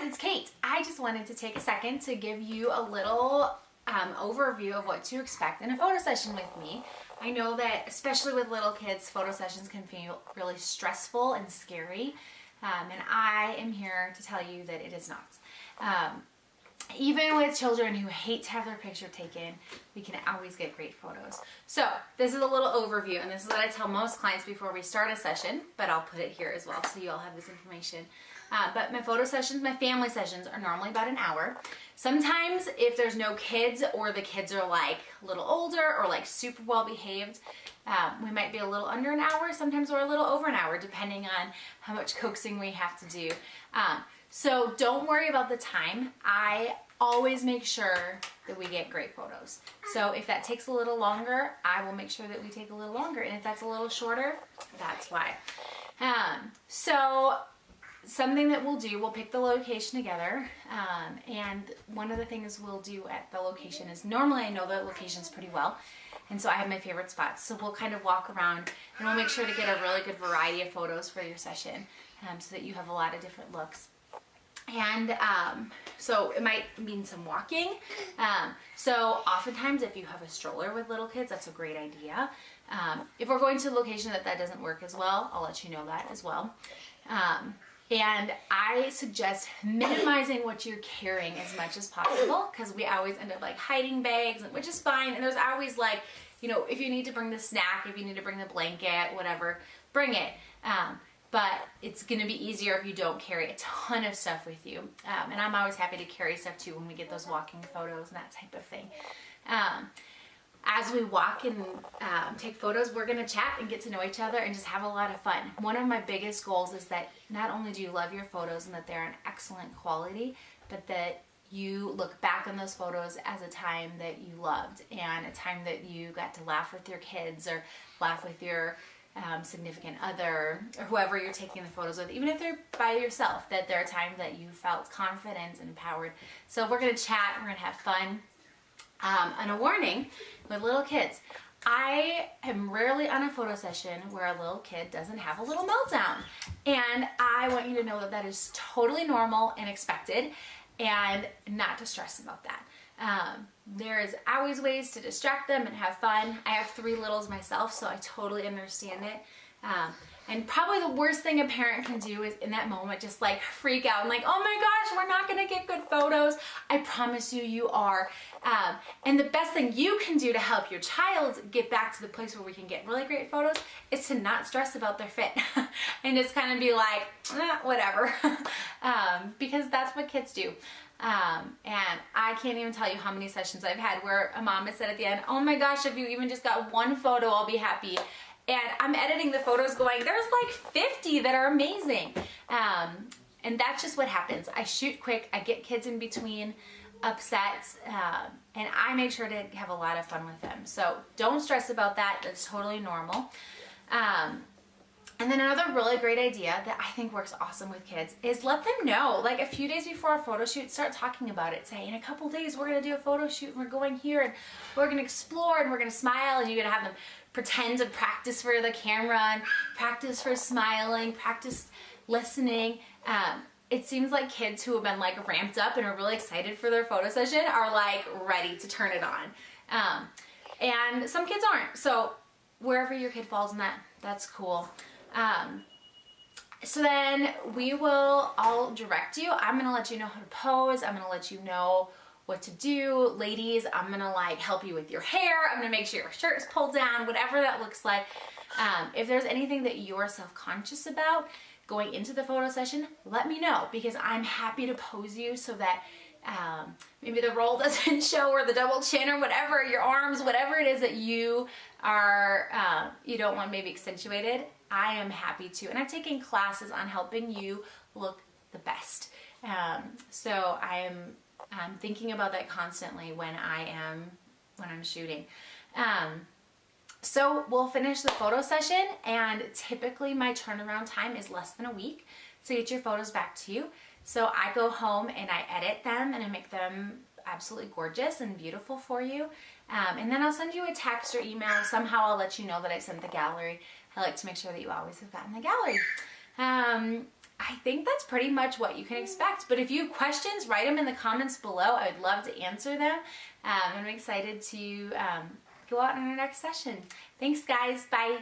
guys, it's Kate. I just wanted to take a second to give you a little overview of what to expect in a photo session with me. I know that especially with little kids, photo sessions can feel really stressful and scary, and I am here to tell you that it is not. Even with children who hate to have their picture taken, we can always get great photos. So this is a little overview, and this is what I tell most clients before we start a session, but I'll put it here as well so you all have this information. But my photo sessions, my family sessions are normally about an hour. Sometimes if there's no kids or the kids are like a little older or like super well behaved, we might be a little under an hour. Sometimes we're a little over an hour depending on how much coaxing we have to do. So don't worry about the time. I always make sure that we get great photos. So if that takes a little longer, I will make sure that we take a little longer. And if that's a little shorter, that's why. So something that we'll do, we'll pick the location together. And one of the things we'll do at the location is normally I know the locations pretty well. And so I have my favorite spots. So we'll kind of walk around and we'll make sure to get a really good variety of photos for your session so that you have a lot of different looks. And so it might mean some walking. So oftentimes if you have a stroller with little kids, that's a great idea. If we're going to a location that doesn't work as well, I'll let you know that as well. And I suggest minimizing what you're carrying as much as possible, because we always end up like hiding bags, which is fine. And there's always like, you know, if you need to bring the snack, if you need to bring the blanket, whatever, bring it. But it's going to be easier if you don't carry a ton of stuff with you. And I'm always happy to carry stuff too when we get those walking photos and that type of thing. As we walk and take photos, we're going to chat and get to know each other and just have a lot of fun. One of my biggest goals is that not only do you love your photos and that they're an excellent quality, but that you look back on those photos as a time that you loved and a time that you got to laugh with your kids or laugh with your significant other or whoever you're taking the photos with, even if they're by yourself, that they're a time that you felt confident and empowered. So we're going to chat, we're going to have fun. And a warning with little kids, I am rarely on a photo session where a little kid doesn't have a little meltdown. And I want you to know that that is totally normal and expected and not to stress about that. There is always ways to distract them and have fun. I have 3 littles myself, so I totally understand it. And probably the worst thing a parent can do is in that moment just like freak out and like, oh my gosh, we're not gonna get good photos. I promise you, you are. And the best thing you can do to help your child get back to the place where we can get really great photos is to not stress about their fit and just kind of be like, whatever, because that's what kids do. And I can't even tell you how many sessions I've had where a mom has said at the end, oh my gosh, if you even just got 1 photo, I'll be happy. And I'm editing the photos going, there's like 50 that are amazing. And that's just what happens. I shoot quick, I get kids in between upsets, and I make sure to have a lot of fun with them. So don't stress about that, that's totally normal. And then another really great idea that I think works awesome with kids is let them know, like a few days before a photo shoot, start talking about it. Say, in a couple days, we're gonna do a photo shoot and we're going here and we're gonna explore and we're gonna smile, and you're gonna have them pretend to practice for the camera and practice for smiling, practice listening. It seems like kids who have been like ramped up and are really excited for their photo session are like ready to turn it on. And some kids aren't. So wherever your kid falls in that, that's cool. So then I'll direct you. I'm going to let you know how to pose. I'm going to let you know what to do. Ladies, I'm going to like help you with your hair. I'm going to make sure your shirt is pulled down, whatever that looks like. If there's anything that you're self-conscious about going into the photo session, let me know, because I'm happy to pose you so that maybe the roll doesn't show, or the double chin, or whatever, your arms, whatever it is that you are, you don't want maybe accentuated. I am happy to, and I've taken classes on helping you look the best. So I'm thinking about that constantly when I'm shooting. So we'll finish the photo session, and typically my turnaround time is less than a week to get your photos back to you. So I go home and I edit them and I make them absolutely gorgeous and beautiful for you. And then I'll send you a text or email. Somehow I'll let you know that I sent the gallery. I like to make sure that you always have gotten the gallery. I think that's pretty much what you can expect. But if you have questions, write them in the comments below. I would love to answer them. I'm excited to go out on our next session. Thanks, guys. Bye.